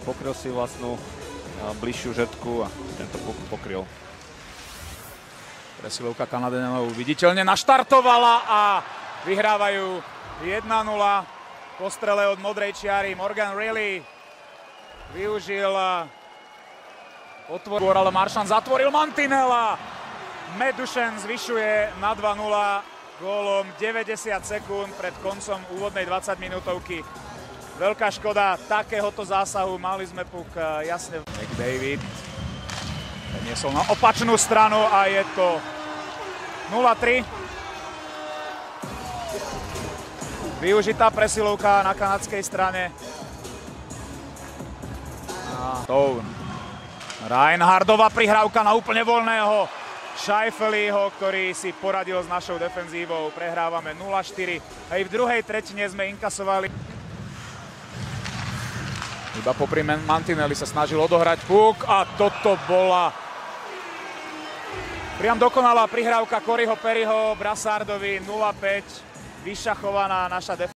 Pokryl si vlastnú bližšiu žrtku a tento pokryl. Presilovka Kanaďanov viditeľne naštartovala a vyhrávajú 1-0 po strele od modrej čiary. Morgan Riley využil otvor, ale Marchand zatvoril mantinela. Matt Duchene zvyšuje na 2-0 gólom 90 sekúnd pred koncom úvodnej 20-minútovky. Veľká škoda takéhoto zásahu, mali sme puk jasne. McDavid preniesol na opačnú stranu a je to 0-3. Využitá presilovka na kanadskej strane. Reinhardtová prihrávka na úplne voľného Scheifeleho, ktorý si poradil s našou defenzívou. Prehrávame 0-4. Aj v druhej tretine sme inkasovali. Iba popri mantineli sa snažil odohrať puk a toto bola priam dokonalá prihrávka Coreyho Perryho Brassardovi. 0-5, vyšachovaná naša defenzíva.